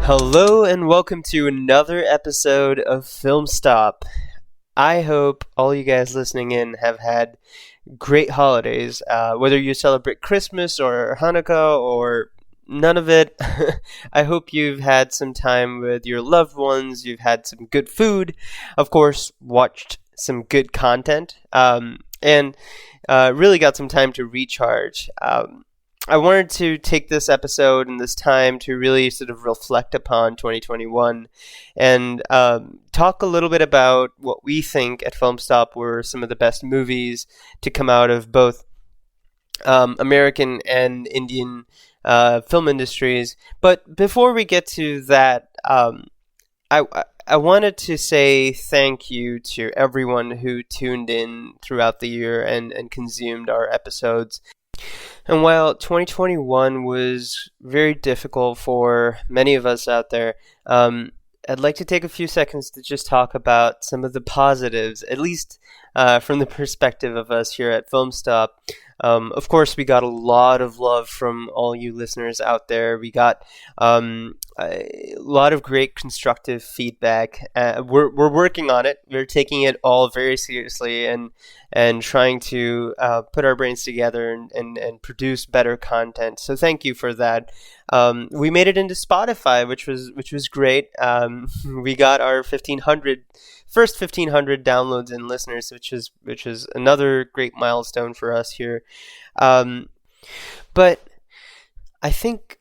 Hello and welcome to another episode of Film Stop. I hope all you guys listening in have had great holidays, whether you celebrate Christmas or Hanukkah or none of it. I hope you've had some time with your loved ones, you've had some good food, of course, watched some good content, and really got some time to recharge. I wanted to take this episode and this time to really sort of reflect upon 2021 and talk a little bit about what we think at Film Stop were some of the best movies to come out of both American and Indian film industries. But before we get to that, I, I wanted to say thank you to everyone who tuned in throughout the year and consumed our episodes. And while 2021 was very difficult for many of us out there, I'd like to take a few seconds to just talk about some of the positives, at least from the perspective of us here at Film Stop. Of course, we got a lot of love from all you listeners out there. We got a lot of great constructive feedback. We're working on it. We're taking it all very seriously and trying to put our brains together and produce better content. So thank you for that. We made it into Spotify, which was great. We got our first 1,500 downloads and listeners, which is another great milestone for us here. But I think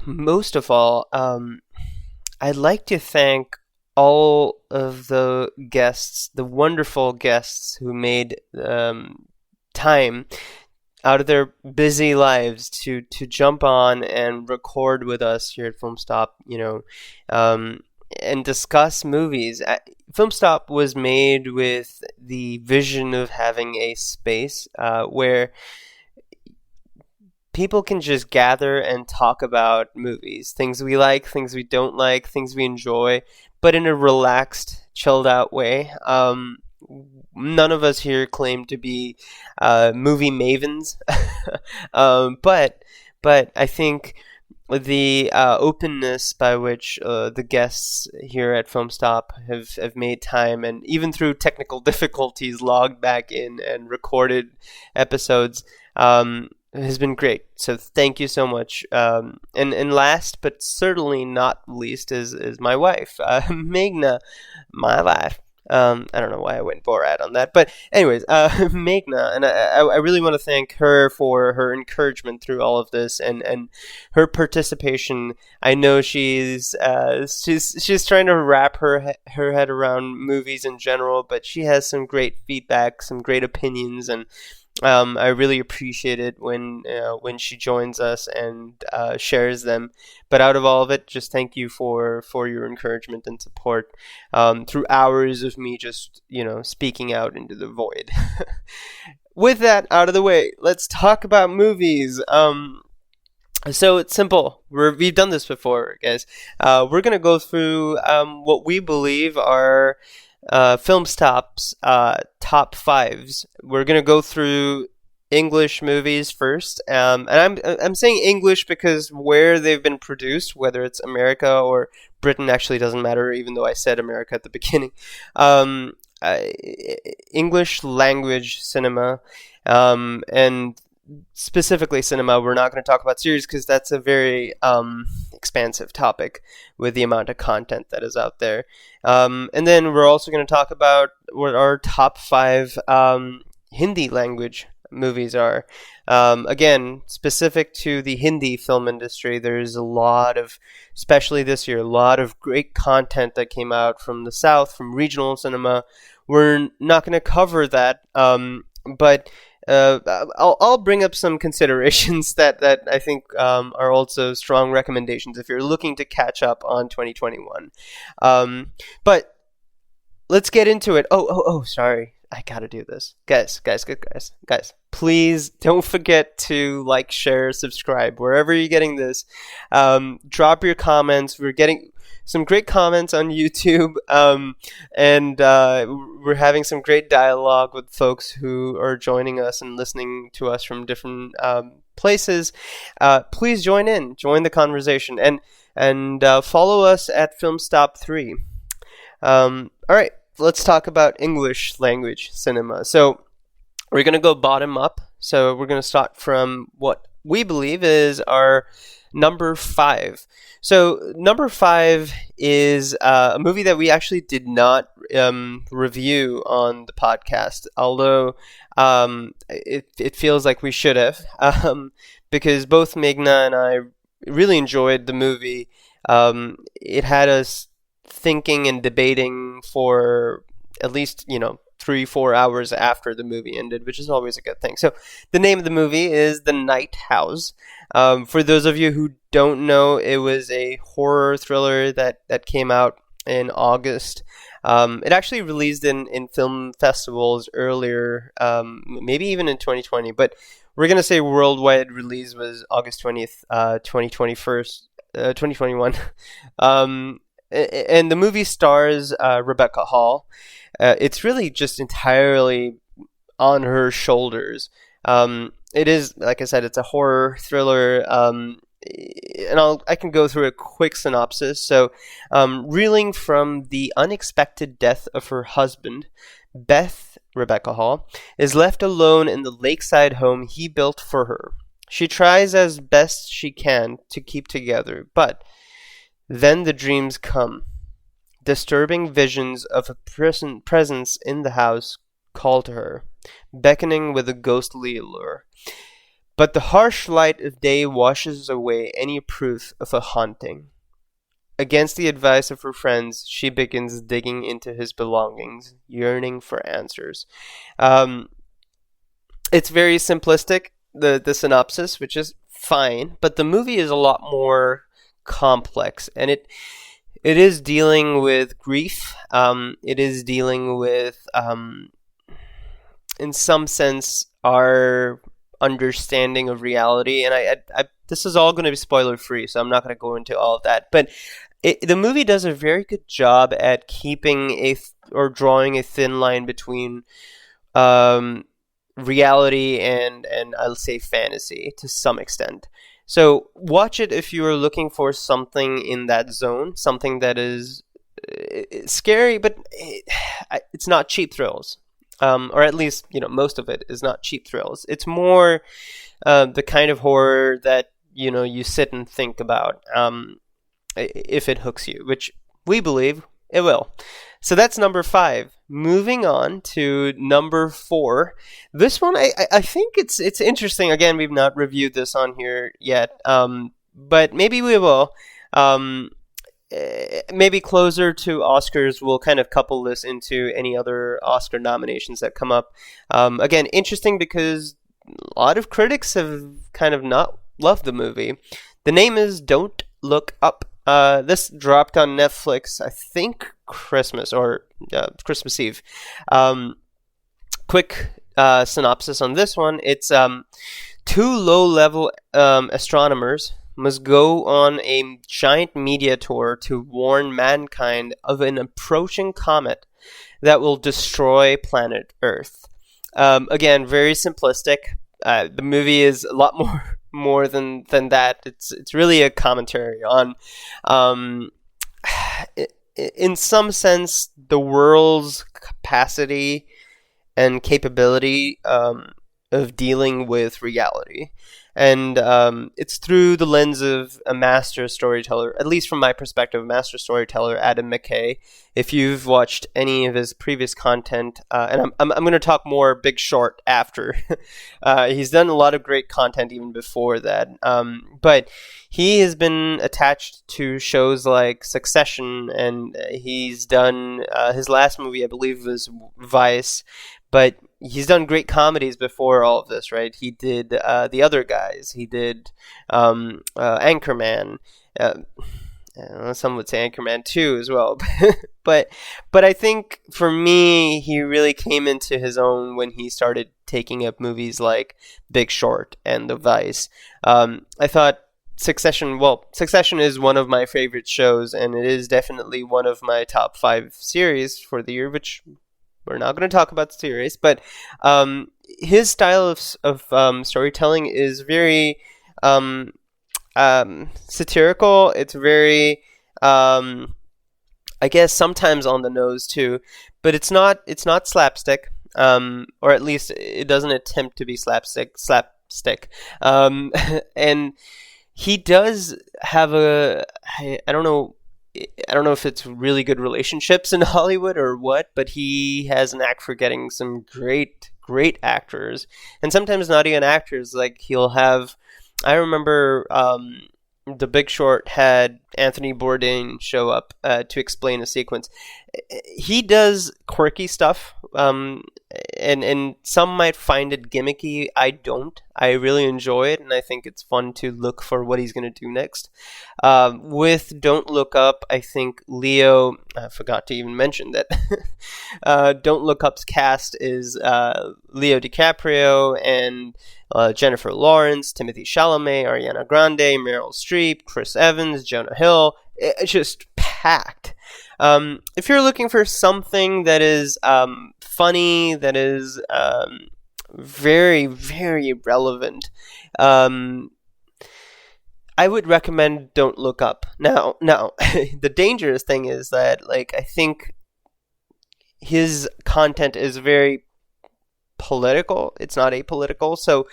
most of all, I'd like to thank all of the guests, the wonderful guests who made time out of their busy lives to jump on and record with us here at Film Stop, and discuss movies. Film Stop was made with the vision of having a space where people can just gather and talk about movies, things we like, things we don't like, things we enjoy, but in a relaxed, chilled out way. None of us here claim to be movie mavens, but I think the openness by which the guests here at Film Stop have made time, and even through technical difficulties, logged back in and recorded episodes, has been great. So thank you so much. And last but certainly not least is my wife, Meghna, my wife. I don't know why I went Borat on that, but anyways, Meghna, and I really want to thank her for her encouragement through all of this and her participation. I know she's trying to wrap her head around movies in general, but she has some great feedback, some great opinions, and I really appreciate it when she joins us and shares them. But out of all of it, just thank you for your encouragement and support through hours of me just speaking out into the void. With that out of the way, let's talk about movies. So it's simple. We've done this before, guys. We're gonna go through what we believe are Film Stop's top fives. We're gonna go through English movies first, and I'm saying English because where they've been produced, whether it's America or Britain, actually doesn't matter. Even though I said America at the beginning, English language cinema, and specifically cinema. We're not going to talk about series because that's a very expansive topic with the amount of content that is out there. And then we're also going to talk about what our top five Hindi language movies are. Again, specific to the Hindi film industry, there's a lot of, especially this year, a lot of great content that came out from the South, from regional cinema. We're not going to cover that, but I'll bring up some considerations that I think are also strong recommendations if you're looking to catch up on 2021. But let's get into it. Oh, sorry. I gotta do this. Guys. Please don't forget to like, share, subscribe, wherever you're getting this. Drop your comments. We're getting some great comments on YouTube, and we're having some great dialogue with folks who are joining us and listening to us from different places. Please join the conversation. And and follow us at FilmStop3. All right, let's talk about English language cinema. So we're going to go bottom up. So we're going to start from what we believe is our number 5. So number 5 is a movie that we actually did not review on the podcast, although it feels like we should have, because both Meghna and I really enjoyed the movie. It had us thinking and debating for at least 3-4 hours after the movie ended, which is always a good thing. So the name of the movie is The Night House. For those of you who don't know, it was a horror thriller that came out in August. It actually released in film festivals earlier, maybe even in 2020, but we're going to say worldwide release was August 20th, 2021. And the movie stars Rebecca Hall. It's really just entirely on her shoulders. It is, like I said, it's a horror thriller, and I can go through a quick synopsis. So, reeling from the unexpected death of her husband, Beth, Rebecca Hall, is left alone in the lakeside home he built for her. She tries as best she can to keep together, but then the dreams come. Disturbing visions of a presence in the house call to her, beckoning with a ghostly allure. But the harsh light of day washes away any proof of a haunting. Against the advice of her friends, she begins digging into his belongings, yearning for answers. It's very simplistic, the synopsis, which is fine, but the movie is a lot more complex, and it is dealing with grief. It is dealing with, in some sense, our understanding of reality. And I this is all going to be spoiler free, so I'm not going to go into all of that. But the movie does a very good job at keeping or drawing a thin line between reality and I'll say fantasy to some extent. So watch it if you are looking for something in that zone, something that is scary, but it's not cheap thrills, or at least most of it is not cheap thrills. It's more the kind of horror that you sit and think about if it hooks you, which we believe it will. So that's number 5. Moving on to number 4. This one, I think it's interesting. Again, we've not reviewed this on here yet, but maybe we will. Maybe closer to Oscars, we'll kind of couple this into any other Oscar nominations that come up. Again, interesting because a lot of critics have kind of not loved the movie. The name is Don't Look Up. This dropped on Netflix, I think Christmas or Christmas Eve. Quick synopsis on this one. It's 2 low-level astronomers must go on a giant media tour to warn mankind of an approaching comet that will destroy planet Earth. Again, very simplistic. The movie is a lot more than that. It's really a commentary on, in some sense, the world's capacity and capability of dealing with reality. And it's through the lens of a master storyteller, at least from my perspective, master storyteller Adam McKay. If you've watched any of his previous content, and I'm going to talk more Big Short after. He's done a lot of great content even before that. But he has been attached to shows like Succession, and he's done his last movie, I believe, was Vice. But he's done great comedies before all of this, right? He did The Other Guys. He did Anchorman. Some would say Anchorman 2 as well. but I think for me, he really came into his own when he started taking up movies like Big Short and The Vice. I thought Succession is one of my favorite shows, and it is definitely one of my top 5 series for the year, which we're not going to talk about the series, but his style of storytelling is very, satirical. It's very, I guess, sometimes on the nose too, but it's not slapstick, or at least it doesn't attempt to be slapstick. And he does have I don't know. I don't know if it's really good relationships in Hollywood or what, but he has an knack for getting some great actors, and sometimes not even actors. Like he'll have, I remember The Big Short had Anthony Bourdain show up to explain a sequence. He does quirky stuff, and some might find it gimmicky. I don't. I really enjoy it, and I think it's fun to look for what he's going to do next. With Don't Look Up, I think Leo, I forgot to even mention that Don't Look Up's cast is Leo DiCaprio and Jennifer Lawrence, Timothy Chalamet, Ariana Grande, Meryl Streep, Chris Evans, Jonah Hill. It's just packed. If you're looking for something that is funny, that is very, very relevant, I would recommend Don't Look Up. Now, the dangerous thing is that, like, I think his content is very political. It's not apolitical. So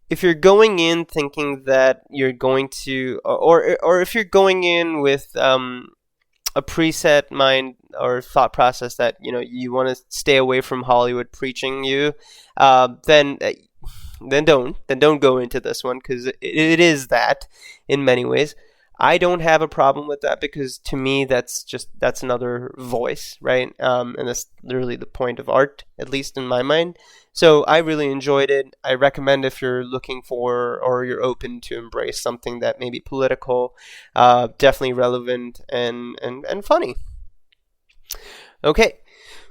if you're going in thinking that you're going to, or if you're going in with a preset mind or thought process that you want to stay away from Hollywood preaching you, then don't go into this one, because it is that in many ways. I don't have a problem with that, because to me that's another voice, right? And that's literally the point of art, at least in my mind. So I really enjoyed it. I recommend if you're looking for, or you're open to embrace something that may be political, definitely relevant and funny. Okay.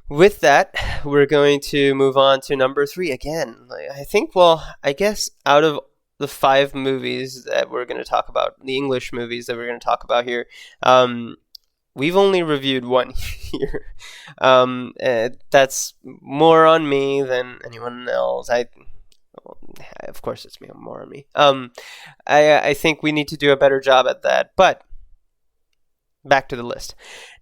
With that, we're going to move on to number 3 again. I think, I guess out of the 5 movies that we're going to talk about, the English movies that we're going to talk about here, we've only reviewed one here. That's more on me than anyone else. Of course, it's more on me. I think we need to do a better job at that. But back to the list.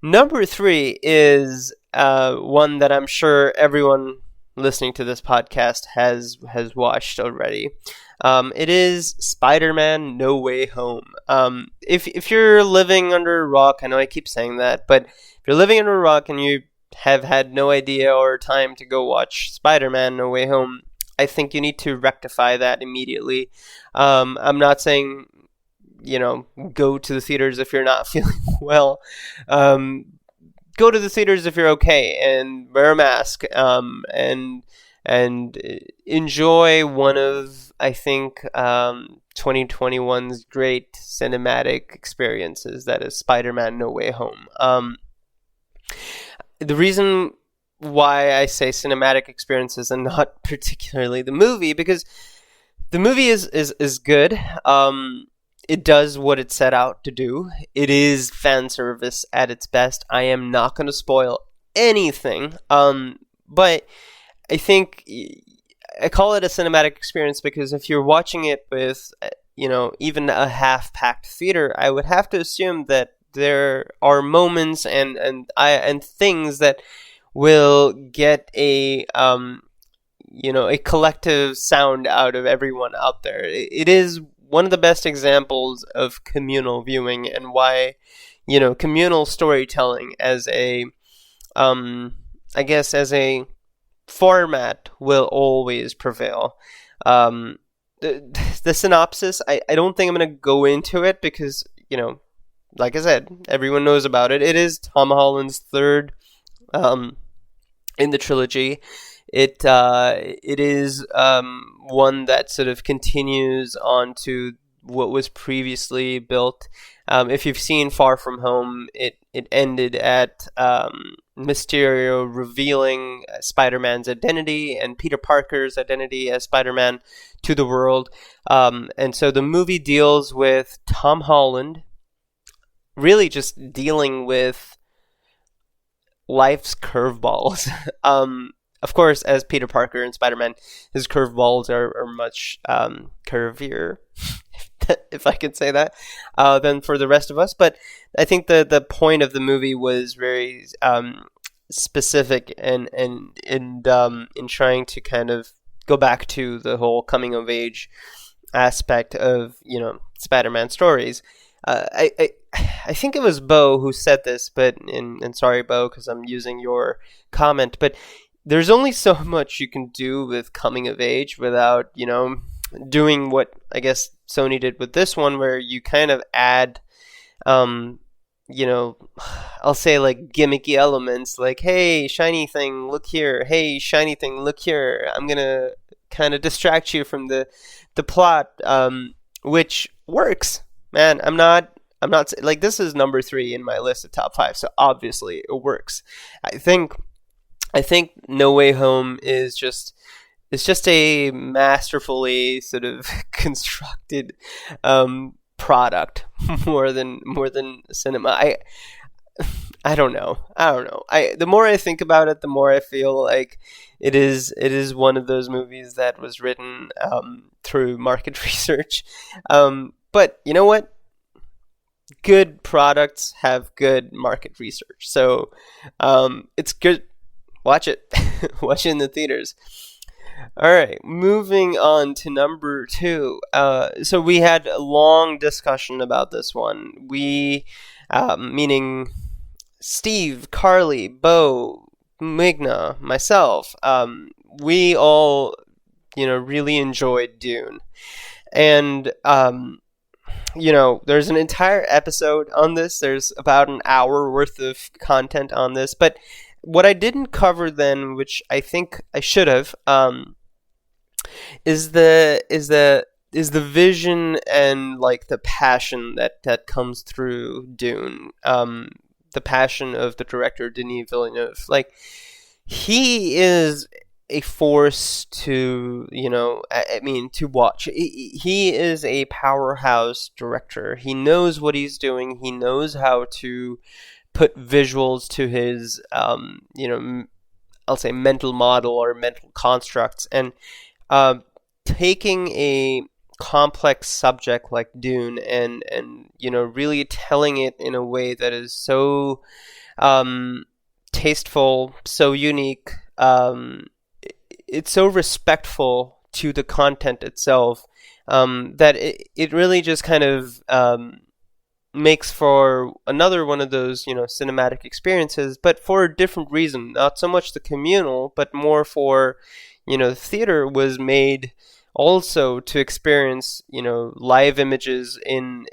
Number 3 is one that I'm sure everyone listening to this podcast has watched already. It is Spider-Man No Way Home. If you're living under a rock, I know I keep saying that, but if you're living under a rock and you have had no idea or time to go watch Spider-Man No Way Home, I think you need to rectify that immediately. I'm not saying, go to the theaters if you're not feeling well. Go to the theaters if you're okay, and wear a mask, and enjoy one of, I think, 2021's great cinematic experiences, that is Spider-Man No Way Home. The reason why I say cinematic experiences and not particularly the movie, because the movie is good. It does what it set out to do. It is fan service at its best. I am not going to spoil anything, but I think I call it a cinematic experience because if you're watching it with, even a half-packed theater, I would have to assume that there are moments and things that will get a collective sound out of everyone out there. It is one of the best examples of communal viewing, and why, communal storytelling as a, I guess as a format will always prevail. The synopsis, I don't think I'm going to go into it because, like I said, everyone knows about it. It is Tom Holland's third in the trilogy. It is one that sort of continues on to what was previously built. If you've seen Far From Home, it ended at Mysterio revealing Spider-Man's identity and Peter Parker's identity as Spider-Man to the world. And so the movie deals with Tom Holland really just dealing with life's curveballs. Of course, as Peter Parker and Spider-Man, his curveballs are much curvier, if I could say that, than for the rest of us. But I think the point of the movie was very specific and in trying to kind of go back to the whole coming of age aspect of Spider-Man stories. I think it was Bo who said this, but and sorry Bo because I'm using your comment, but there's only so much you can do with coming of age without doing what I guess Sony did with this one, where you kind of add I'll say like gimmicky elements like, hey, shiny thing, look here. Hey, shiny thing, look here. I'm going to kind of distract you from the plot, which works, man. I'm not like, this is number 3 in my list of top 5. So obviously it works. I think No Way Home is just, it's just a masterfully sort of constructed, product more than cinema. I don't know. The more I think about it, the more I feel like it is one of those movies that was written through market research. But you know what? Good products have good market research. So it's good. Watch it. Watch it in the theaters. All right, moving on to number 2. So we had a long discussion about this one. We, meaning Steve, Carly, Bo, Migna, myself, we all, really enjoyed Dune. And, there's an entire episode on this. There's about an hour worth of content on this. But what I didn't cover then, which I think I should have, is the vision and like the passion that comes through Dune. The passion of the director Denis Villeneuve. Like, he is a force to to watch. He is a powerhouse director. He knows what he's doing. He knows how to put visuals to his I'll say mental model or mental constructs, and taking a complex subject like Dune and really telling it in a way that is so tasteful, so unique, it's so respectful to the content itself, that it really just kind of makes for another one of those cinematic experiences, but for a different reason. Not so much the communal, but more for the theater was made also to experience live images in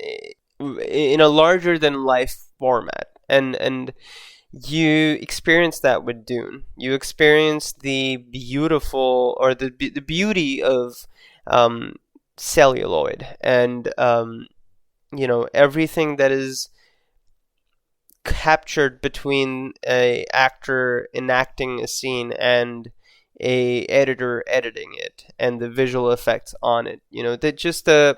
a larger than life format, and you experience that with Dune. You experience the beautiful, or the beauty of celluloid, and everything that is captured between a actor enacting a scene and a editor editing it, and the visual effects on it. That just the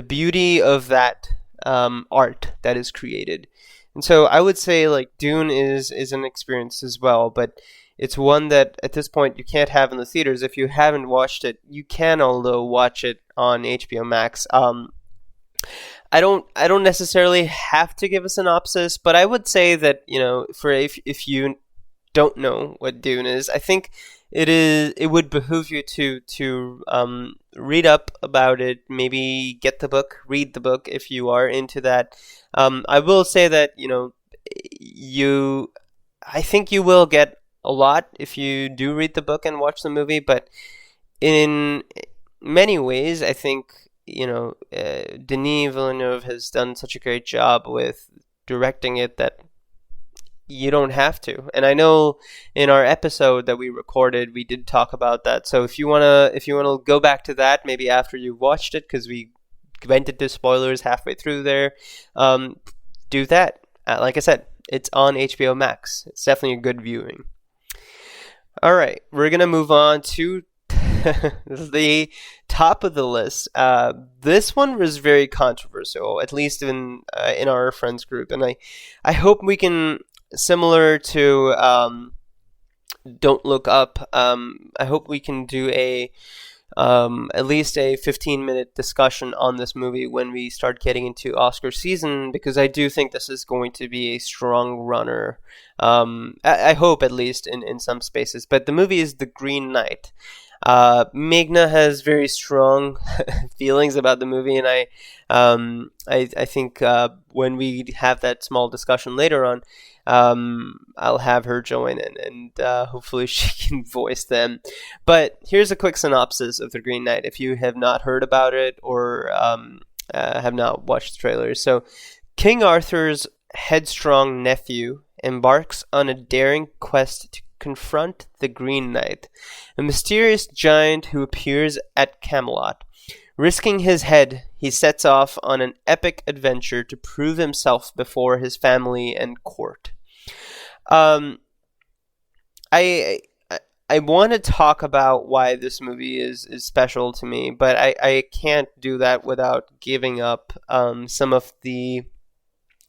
beauty of that art that is created. And so I would say like Dune is an experience as well, but it's one that at this point you can't have in the theaters. If you haven't watched it, you can although watch it on HBO Max. I don't necessarily have to give a synopsis, but I would say that for if you don't know what Dune is, I think it would behoove you to read up about it. Maybe get the book, read the book if you are into that. I will say that I think you will get a lot if you do read the book and watch the movie, but in many ways, I think Denis Villeneuve has done such a great job with directing it that you don't have to. And I know in our episode that we recorded, we did talk about that. So if you wanna go back to that, maybe after you've watched it, because we went into spoilers halfway through there, do that. Like I said, it's on HBO Max. It's definitely a good viewing. All right, we're gonna move on to the top of the list. This one was very controversial, at least in our friends group, and I hope we can, similar to Don't Look Up, I hope we can do a at least a 15-minute discussion on this movie when we start getting into Oscar season, because I do think this is going to be a strong runner. I hope, at least in some spaces. But the movie is The Green Knight. Meghna has very strong feelings about the movie, and I think when we have that small discussion later on, I'll have her join in, and hopefully she can voice them. But here's a quick synopsis of The Green Knight if you have not heard about it or have not watched the trailers. So, King Arthur's headstrong nephew embarks on a daring quest to confront the Green Knight, a mysterious giant who appears at Camelot. Risking his head, he sets off on an epic adventure to prove himself before his family and court. I want to talk about why this movie is special to me, but I can't do that without giving up some of the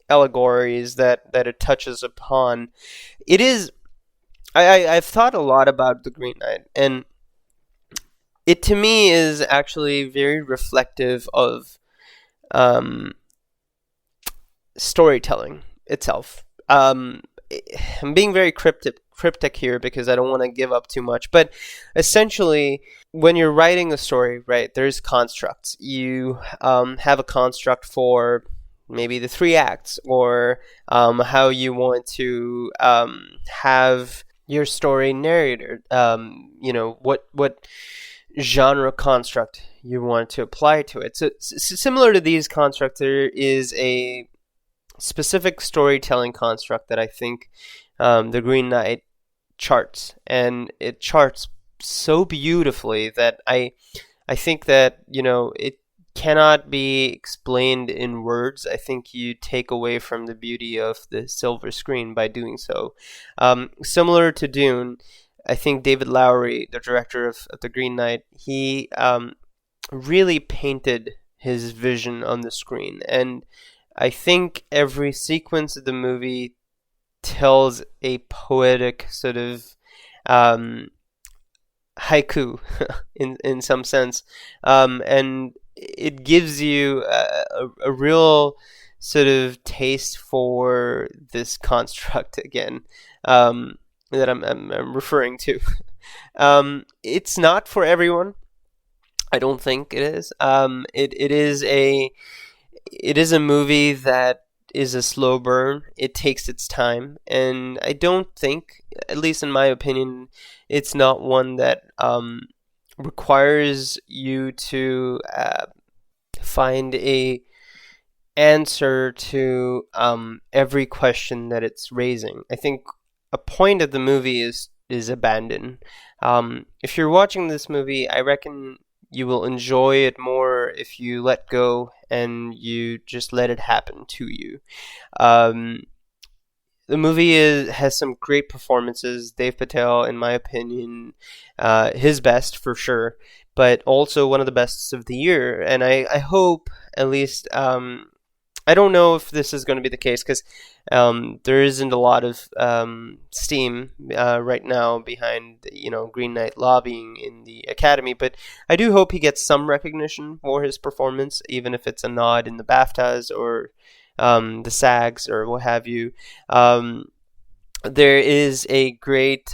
allegories that it touches upon. It is... I've thought a lot about The Green Knight, and it to me is actually very reflective of storytelling itself. I'm being very cryptic here because I don't want to give up too much, but essentially, when you're writing a story, right, there's constructs. You have a construct for maybe the 3 acts, or how you want to have your story narrated, what genre construct you want to apply to it. So similar to these constructs, there is a specific storytelling construct that I think The Green Knight charts, and it charts so beautifully that I think that, it cannot be explained in words. I think you take away from the beauty of the silver screen by doing so. Similar to Dune, I think David Lowery, the director of The Green Knight, he really painted his vision on the screen. And I think every sequence of the movie tells a poetic sort of haiku in some sense. And it gives you a real sort of taste for this construct again, that I'm referring to. It's not for everyone. I don't think it is. It is a movie that is a slow burn. It takes its time, and I don't think, at least in my opinion, it's not one that requires you to find a answer to every question that it's raising. I think a point of the movie is abandoned. If you're watching this movie, I reckon you will enjoy it more if you let go and you just let it happen to you. The movie has some great performances. Dev Patel, in my opinion, his best for sure, but also one of the best of the year. And I hope, at least, I don't know if this is going to be the case, because there isn't a lot of steam right now behind Green Knight lobbying in the Academy, but I do hope he gets some recognition for his performance, even if it's a nod in the BAFTAs or the SAGs or what have you. There is a great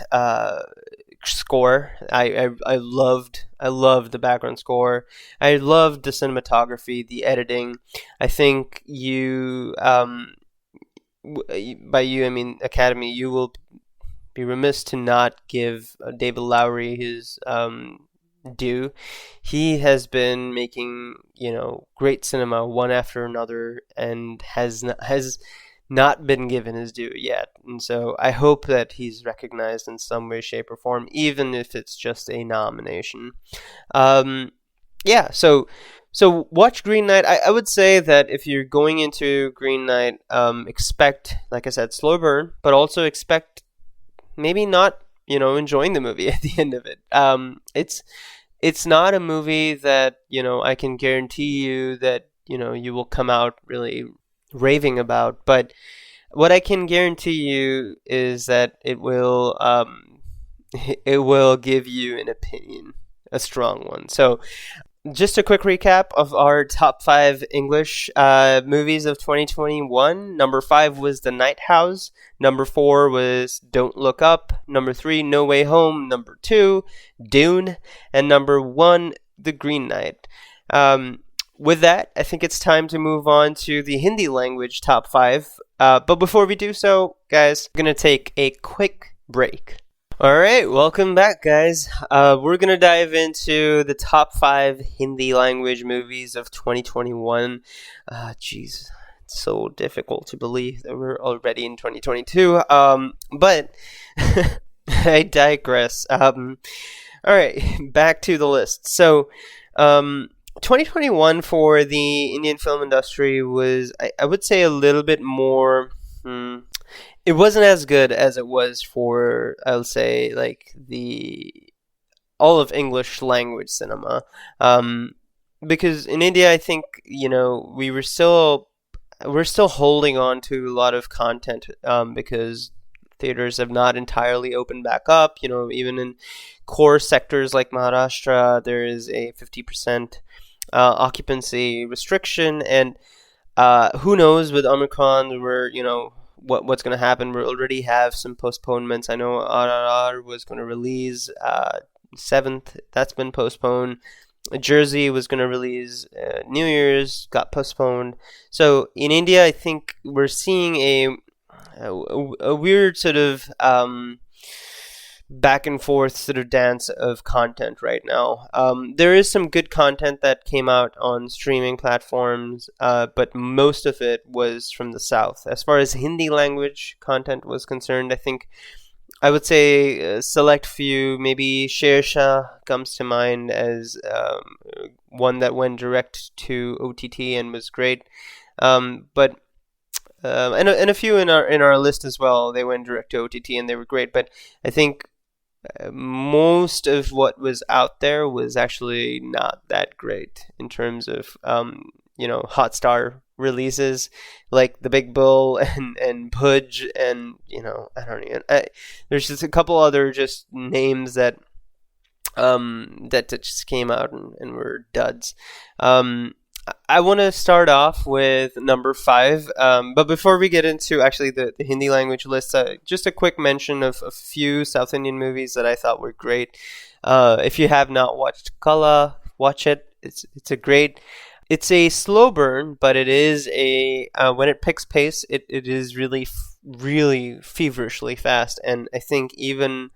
score. I loved the background score. I loved the cinematography, the editing. I think you, by you I mean Academy, you will be remiss to not give David Lowery his due. He has been making great cinema one after another, and has not been given his due yet. And so I hope that he's recognized in some way, shape, or form, even if it's just a nomination. So watch Green Knight. I would say that if you're going into Green Knight, expect, like I said, slow burn, but also expect maybe not, enjoying the movie at the end of it. It's not a movie that, I can guarantee you that, you will come out really raving about, but what I can guarantee you is that it will give you an opinion a strong one. So just a quick recap of our top 5 English movies of 2021. Number 5 was The Night House. Number 4 was Don't Look Up. Number 3, No Way Home. Number 2, Dune. And number 1, The Green Knight. With that, I think it's time to move on to the Hindi language top 5. But before we do so, guys, we're going to take a quick break. Alright, welcome back, guys. We're going to dive into the top 5 Hindi language movies of 2021. Jeez, it's so difficult to believe that we're already in 2022. But I digress. Alright, back to the list. So, 2021 for the Indian film industry was, I would say, a little bit more... It wasn't as good as it was for, I'll say, like all of English language cinema, because in India, I think we're still holding on to a lot of content, because theaters have not entirely opened back up. Even in core sectors like Maharashtra, there is a 50% occupancy restriction, and who knows with Omicron, what's going to happen. We already have some postponements. I know RRR was going to release 7th. That's been postponed. Jersey was going to release New Year's, got postponed. So in India, I think we're seeing a weird sort of back and forth sort of dance of content right now. There is some good content that came out on streaming platforms, but most of it was from the South. As far as Hindi language content was concerned, I think I would say a select few, maybe Sher Shah comes to mind as one that went direct to OTT and was great. But and a few in our list as well, they went direct to OTT and they were great. But I think most of what was out there was actually not that great in terms of Hotstar releases like The Big Bull and Pudge, and I don't even. There's just a couple other just names that just came out and were duds. I want to start off with number 5, but before we get into actually the Hindi language list, just a quick mention of a few South Indian movies that I thought were great. If you have not watched Kala, watch it. It's a slow burn, but it is when it picks pace, it is really, really feverishly fast, and I think even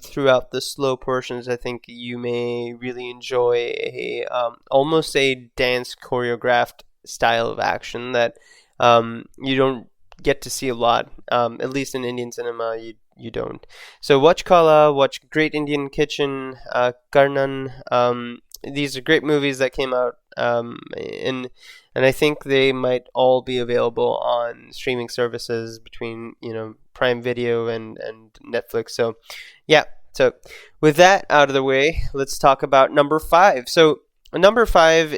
throughout the slow portions, I think you may really enjoy almost a dance choreographed style of action that you don't get to see a lot. At least in Indian cinema, you don't. So watch Kala, watch Great Indian Kitchen, Karnan. These are great movies that came out, and I think they might all be available on streaming services between Prime Video and Netflix. So yeah, so with that out of the way, let's talk about number 5. So number 5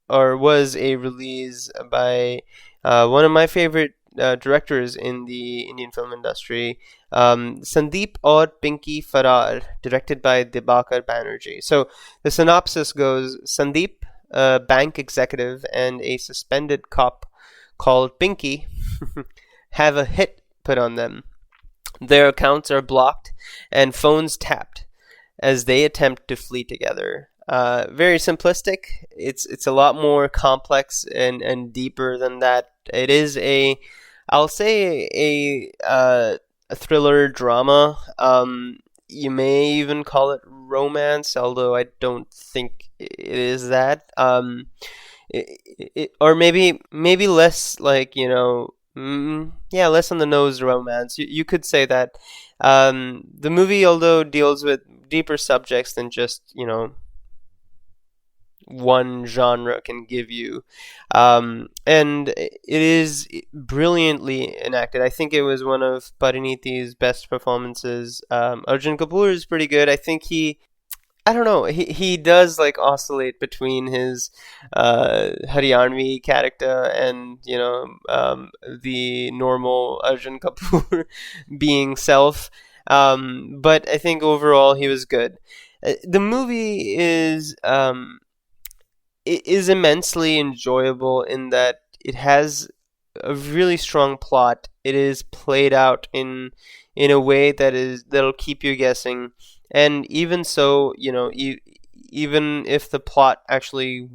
was a release by one of my favorite directors in the Indian film industry, Sandeep aur Pinky Farrar, directed by Dibakar Banerjee. So the synopsis goes: Sandeep, a bank executive, and a suspended cop called Pinky have a hit put on them. Their accounts are blocked and phones tapped as they attempt to flee together. Very simplistic. It's a lot more complex and deeper than that. It is I'll say a thriller drama. You may even call it romance, although I don't think it is that. Or maybe less like less on the nose romance. You could say that. The movie, although deals with deeper subjects than just one genre can give you, and it is brilliantly enacted. I think it was one of Parinithi's best performances. Arjun Kapoor is pretty good. I think he does like oscillate between his Haryanvi character and the normal Arjun Kapoor being self, but I think overall he was good. The movie is immensely enjoyable in that it has a really strong plot. It is played out in a way that'll keep you guessing, and even so, even if the plot actually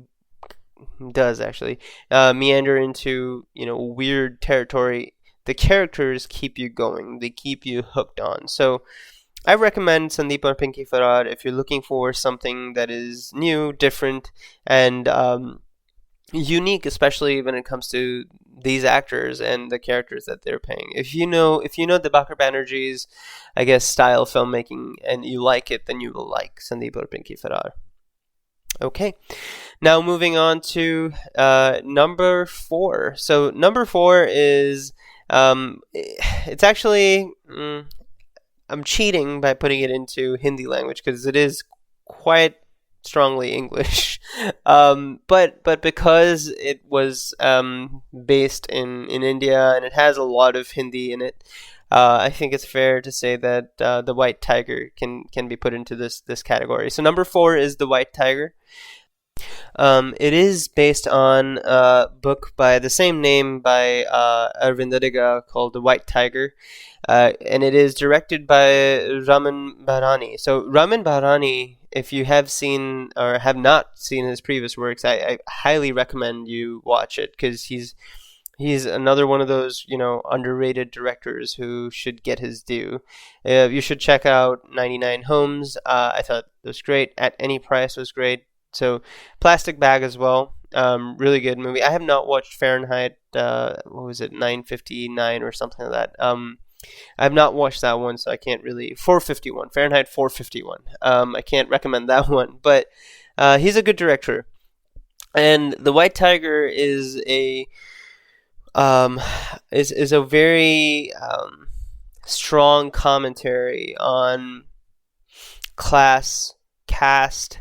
does actually meander into weird territory, the characters keep you going. They keep you hooked on. So I recommend Sandeep or Pinky Farad if you're looking for something that is new, different, and unique, especially when it comes to these actors and the characters that they're playing. If you know the Bakar Banerjee's, I guess, style of filmmaking and you like it, then you will like Sandeep or Pinky Farad. Okay, now moving on to number 4. So number 4 is it's actually I'm cheating by putting it into Hindi language because it is quite strongly English. But because it was based in India and it has a lot of Hindi in it, I think it's fair to say that The White Tiger can be put into this category. So number 4 is The White Tiger. It is based on a book by the same name by Arvind Adiga called The White Tiger, and it is directed by Raman Bahrani. So Raman Bahrani, if you have seen or have not seen his previous works, I highly recommend you watch it because he's another one of those underrated directors who should get his due. You should check out 99 Homes. I thought it was great. At Any Price was great. So Plastic Bag as well. Really good movie. I have not watched Fahrenheit. What was it, 959 or something like that. I have not watched that one, so I can't really. 451 Fahrenheit 451. I can't recommend that one, but he's a good director. And The White Tiger is a very strong commentary on class, caste,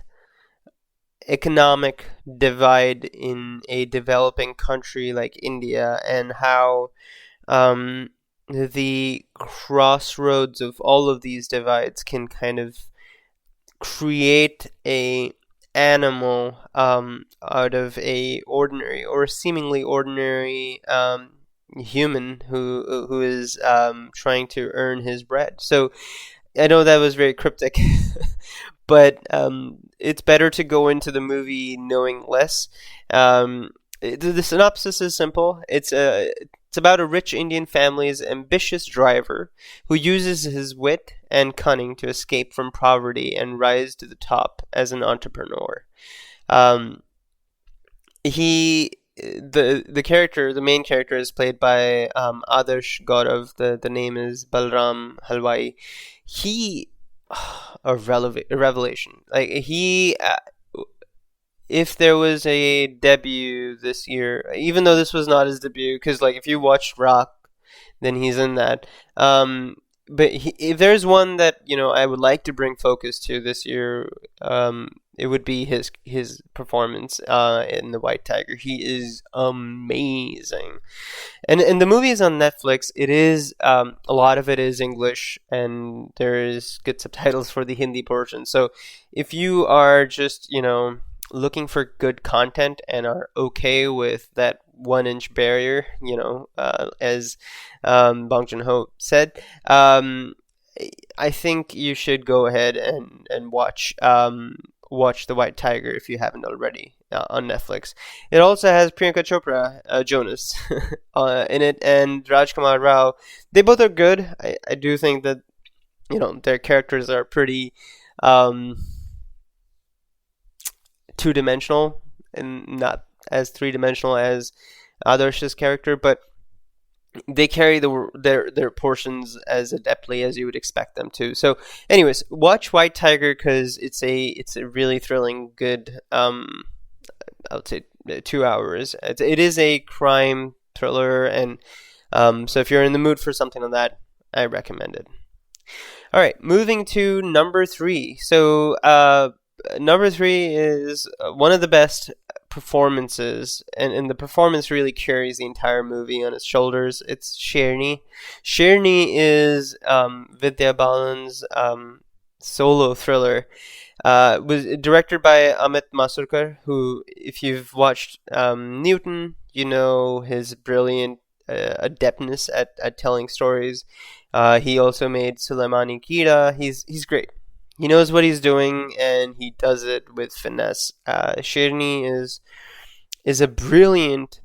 economic divide in a developing country like India, and how the crossroads of all of these divides can kind of create a animal out of a ordinary or seemingly ordinary human who is trying to earn his bread. So I know that was very cryptic, but it's better to go into the movie knowing less. The synopsis is simple. It's about a rich Indian family's ambitious driver who uses his wit and cunning to escape from poverty and rise to the top as an entrepreneur. The main character is played by Adarsh Gaurav. The name is Balram Halwai. He a revelation. Like if there was a debut this year, even though this was not his debut, because like if you watched Rock, then he's in that. But if there's one that I would like to bring focus to this year, it would be his performance in The White Tiger. He is amazing, and the movie is on Netflix. It is a lot of it is English, and there is good subtitles for the Hindi portion. So if you are just looking for good content and are okay with that 1-inch barrier, as Bong Joon-ho said, I think you should go ahead and watch The White Tiger if you haven't already on Netflix. It also has Priyanka Chopra Jonas in it, and Rajkumar Rao. They both are good. I do think that their characters are pretty two-dimensional and not as three-dimensional as Adarsh's character, but they carry their portions as adeptly as you would expect them to. So, anyways, watch White Tiger because it's a really thrilling, good. I would say 2 hours. It is a crime thriller, and so if you're in the mood for something like that, I recommend it. All right, moving to number 3. So, number 3 is one of the best performances, and the performance really carries the entire movie on its shoulders. It's Sherni. Sherni is Vidya Balan's solo thriller. Was directed by Amit Masurkar, who, if you've watched Newton, you know his brilliant adeptness at telling stories. He also made Sulaimani Kira. He's great. He knows what he's doing, and he does it with finesse. Sherni is a brilliant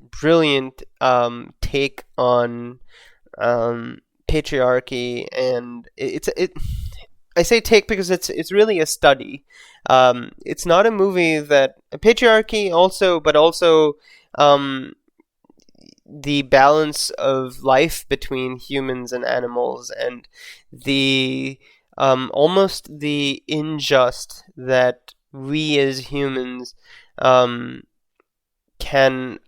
take on patriarchy, and it. I say take because it's really a study. It's not a movie that patriarchy also, but also the balance of life between humans and animals, and the almost the unjust that we as humans can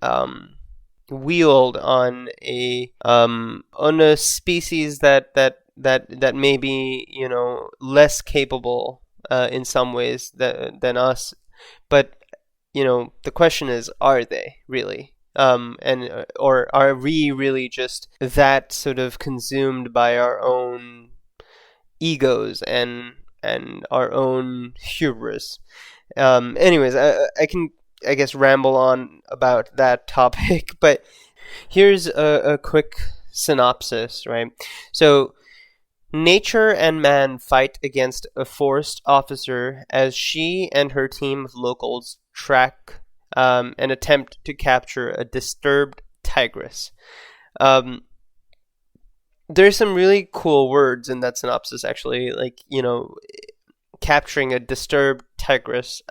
wield on a species that may be, less capable in some ways than us. But the question is, are they really? And or are we really just that sort of consumed by our own egos and our own hubris? Anyways, I can, I guess, ramble on about that topic, but here's a quick synopsis, right? So, nature and man fight against a forest officer as she and her team of locals track and attempt to capture a disturbed tigress. There's some really cool words in that synopsis, actually, like, capturing a disturbed tigress.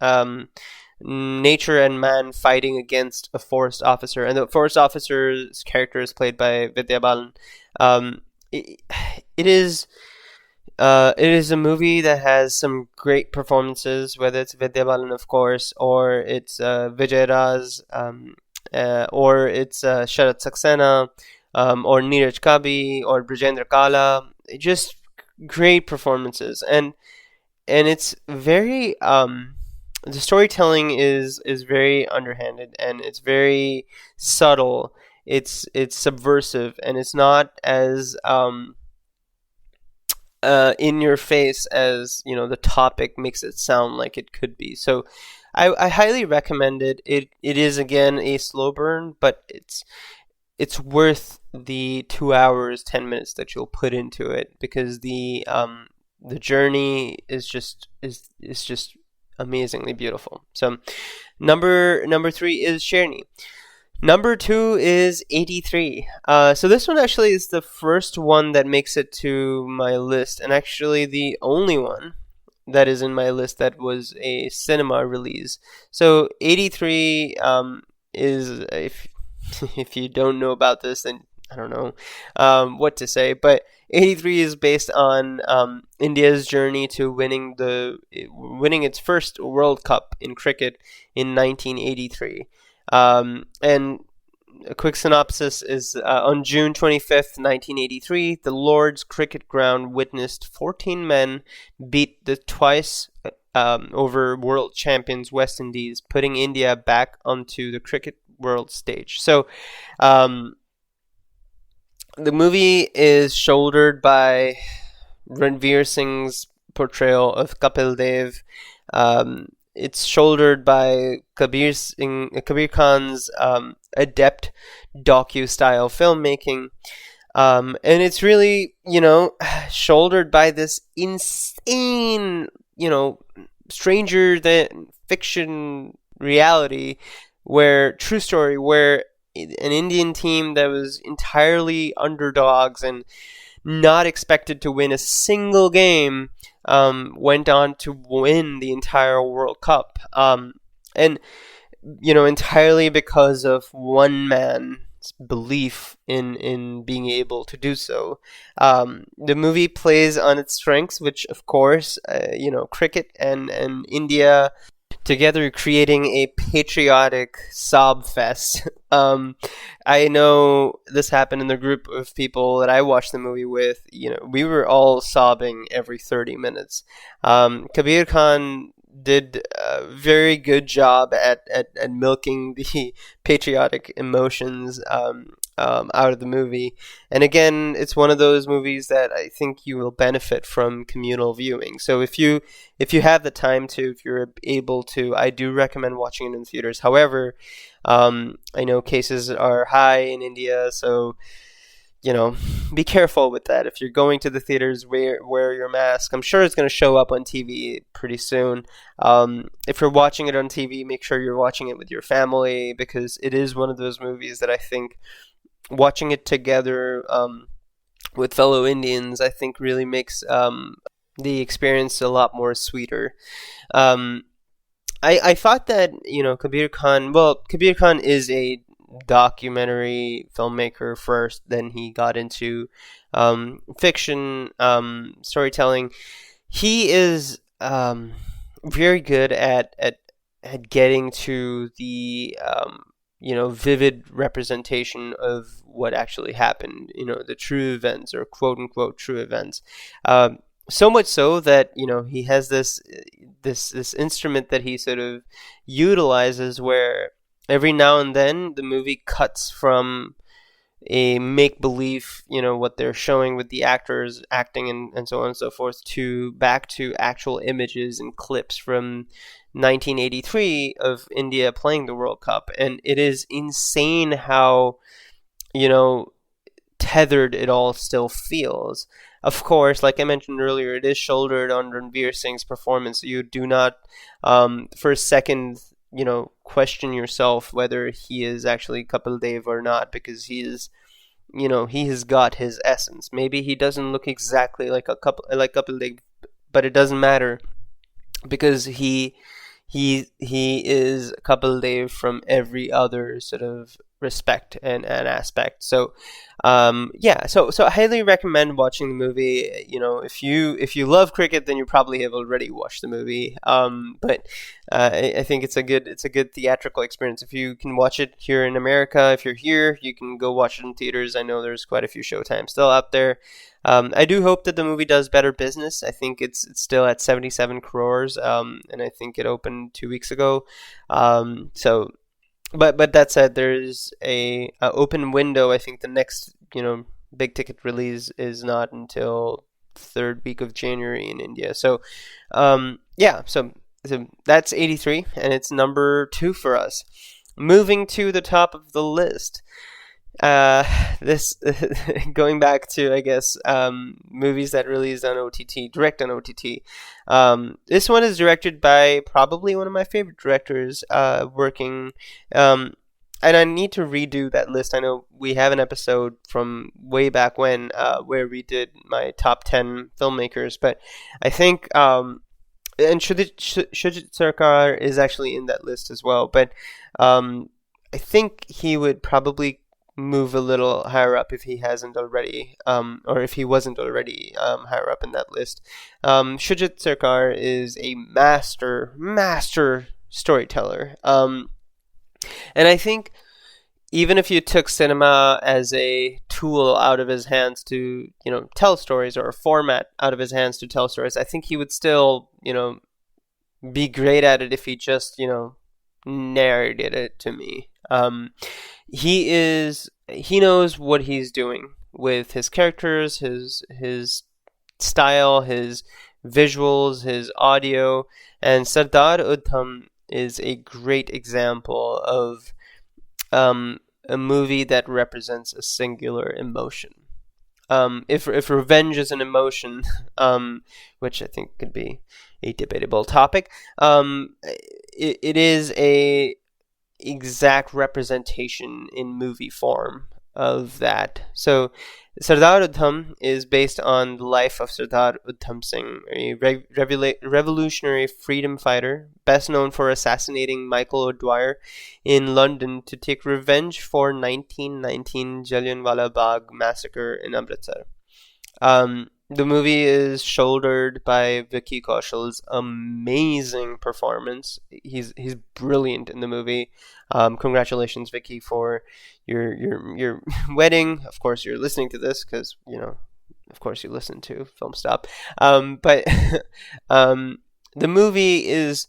Nature and man fighting against a forest officer, and the forest officer's character is played by Vidya Balan. It is a movie that has some great performances, whether it's Vidya Balan, of course, or it's Vijay Raz, or it's Sharat Saxena, or Neeraj Kabi, or Brajendra Kala. Just great performances, and it's very the storytelling is very underhanded, and it's very subtle. It's subversive, and it's not as in your face as the topic makes it sound like it could be. So I highly recommend it. It is, again, a slow burn, but it's worth the 2 hours 10 minutes that you'll put into it, because the journey is just amazingly beautiful. So number 3 is Sherni. Number 2 is 83. So this one actually is the first one that makes it to my list, and actually the only one that is in my list that was a cinema release. So 83 is, if you don't know about this, then I don't know what to say, but 83 is based on India's journey to winning its first World Cup in cricket in 1983. And a quick synopsis is, on June 25th, 1983, the Lord's Cricket Ground witnessed 14 men beat the twice over world champions West Indies, putting India back onto the cricket world stage. So, the movie is shouldered by Ranveer Singh's portrayal of Kapil Dev. It's shouldered by Kabir Khan's adept docu-style filmmaking. And it's really, shouldered by this insane, stranger than fiction reality, true story, where an Indian team that was entirely underdogs and not expected to win a single game went on to win the entire World Cup. And, entirely because of one man's belief in being able to do so. The movie plays on its strengths, which, of course, cricket and India together, creating a patriotic sob fest. I know this happened in the group of people that I watched the movie with. We were all sobbing every 30 minutes. Kabir Khan did a very good job at milking the patriotic emotions. out of the movie. And again, it's one of those movies that I think you will benefit from communal viewing. So if you have the time to, if you're able to, I do recommend watching it in theaters. However, I know cases are high in India, so be careful with that. If you're going to the theaters, wear your mask. I'm sure it's going to show up on TV pretty soon. If you're watching it on TV, make sure you're watching it with your family, because it is one of those movies that I think watching it together with fellow Indians, I think really makes the experience a lot more sweeter. Um, I thought that Kabir Khan. Well, Kabir Khan is a documentary filmmaker first. Then he got into fiction storytelling. He is very good at getting to the vivid representation of what actually happened. The true events, or quote unquote true events. So much so that he has this instrument that he sort of utilizes, where every now and then the movie cuts from a make believe, what they're showing with the actors acting and so on and so forth, to back to actual images and clips from 1983 of India playing the World Cup. And it is insane how, tethered it all still feels. Of course, like I mentioned earlier, it is shouldered on Ranveer Singh's performance. You do not, for a second, question yourself whether he is actually Kapil Dev or not, because he has got his essence. Maybe he doesn't look exactly like Kapil Dev, but it doesn't matter, because he is Kapil Dev from every other sort of respect and aspect. So so I highly recommend watching the movie. If you love cricket, then you probably have already watched the movie. But I think it's a good theatrical experience. If you can watch it here in America, if you're here, you can go watch it in theaters. I know there's quite a few showtimes still out there. I do hope that the movie does better business. I think it's still at 77 crores, and I think it opened 2 weeks ago. But that said, there's a open window. I think the next big ticket release is not until third week of January in India. So so that's 83, and it's number 2 for us. Moving to the top of the list. This going back to, I guess, movies that released on OTT, direct on OTT. This one is directed by probably one of my favorite directors, working. And I need to redo that list. I know we have an episode from way back when, where we did my top 10 filmmakers, but I think and Shujit Sarkar is actually in that list as well. But I think he would probably move a little higher up if he hasn't already, or if he wasn't already higher up in that list. Shujit Sarkar is a master storyteller, and I think even if you took cinema as a tool out of his hands to tell stories, or a format out of his hands to tell stories, I think he would still be great at it if he just narrated it to me. He knows what he's doing with his characters, his style, his visuals, his audio, and Sardar Udham is a great example of a movie that represents a singular emotion. If revenge is an emotion, which I think could be a debatable topic, it is a exact representation in movie form of that. So Sardar Udham is based on the life of Sardar Udham Singh, a revolutionary freedom fighter, best known for assassinating Michael O'Dwyer in London to take revenge for 1919 Jallianwala Bagh massacre in Amritsar. The movie is shouldered by Vicky Kaushal's amazing performance. He's brilliant in the movie. Congratulations, Vicky, for your wedding. Of course, you're listening to this because of course, you listen to Film Stop. But the movie is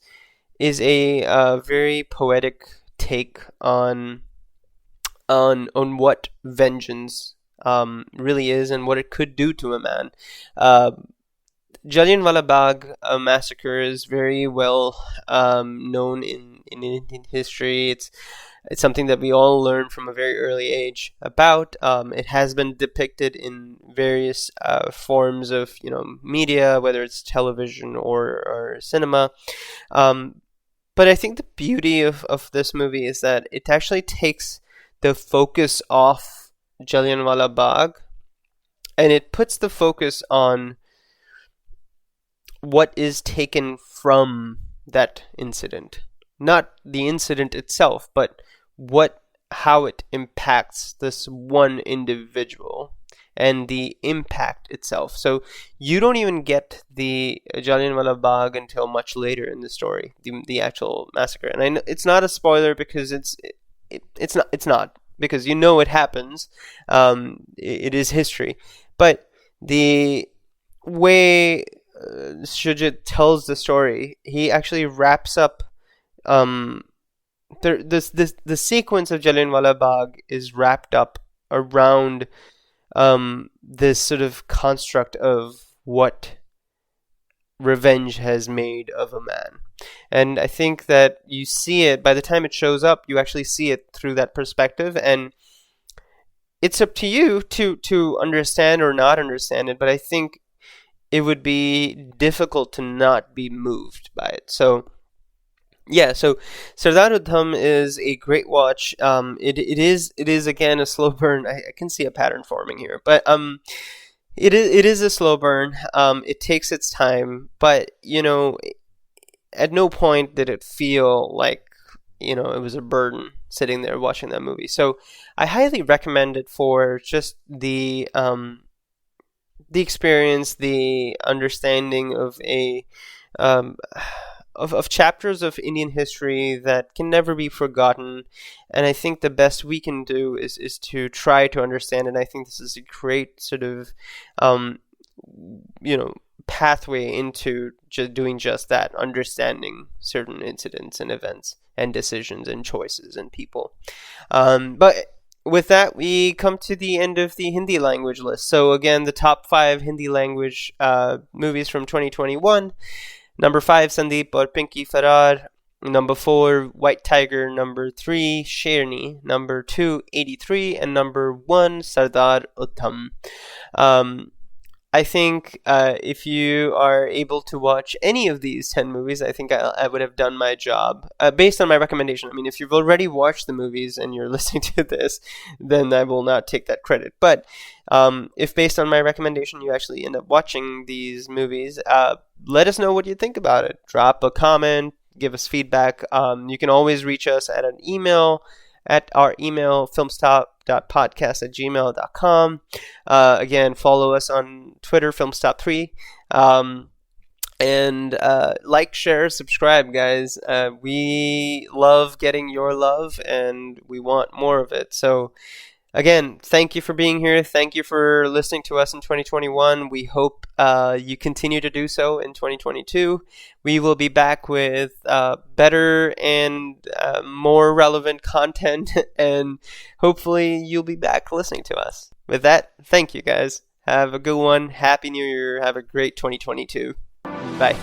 a very poetic take on on what vengeance really is and what it could do to a man. Jallianwala Bagh massacre is very well known in Indian history. It's something that we all learn from a very early age about. It has been depicted in various forms of media, whether it's television or cinema. But I think the beauty of this movie is that it actually takes the focus off Jallianwala Bagh, and it puts the focus on what is taken from that incident. Not the incident itself, but how it impacts this one individual and the impact itself. So you don't even get the Jallianwala Bagh until much later in the story, the actual massacre. And I know it's not a spoiler because it's not because it happens. It is history, but the way Shujit tells the story, he actually wraps up. The sequence of Jallianwala Bagh is wrapped up around this sort of construct of what revenge has made of a man. And I think that you see it, by the time it shows up, you actually see it through that perspective, and it's up to you to understand or not understand it, but I think it would be difficult to not be moved by it. So yeah, so Sardar Udham is a great watch. It is again a slow burn. I can see a pattern forming here, but it is a slow burn. It takes its time, but at no point did it feel like it was a burden sitting there watching that movie. So I highly recommend it for just the experience, the understanding of of chapters of Indian history that can never be forgotten. And I think the best we can do is to try to understand it. I think this is a great sort of pathway into doing just that, understanding certain incidents and events and decisions and choices and people. But with that, we come to the end of the Hindi language list. So again, the top 5 Hindi language movies from 2021. Number 5, Sandeep or Pinky Farrar. Number 4, White Tiger. Number 3, Sherni. Number 2, 83. And number 1, Sardar Udham. I think if you are able to watch any of these 10 movies, I think I would have done my job based on my recommendation. I mean, if you've already watched the movies and you're listening to this, then I will not take that credit. But if based on my recommendation you actually end up watching these movies, let us know what you think about it. Drop a comment, give us feedback. You can always reach us at an email, at our email, filmstop.podcast@gmail.com. Again, follow us on Twitter, filmstop3. And like, share, subscribe, guys. We love getting your love, and we want more of it. So again, thank you for being here. Thank you for listening to us in 2021. We hope you continue to do so in 2022. We will be back with better and more relevant content, and hopefully you'll be back listening to us. With that, thank you guys. Have a good one. Happy New Year. Have a great 2022. Bye.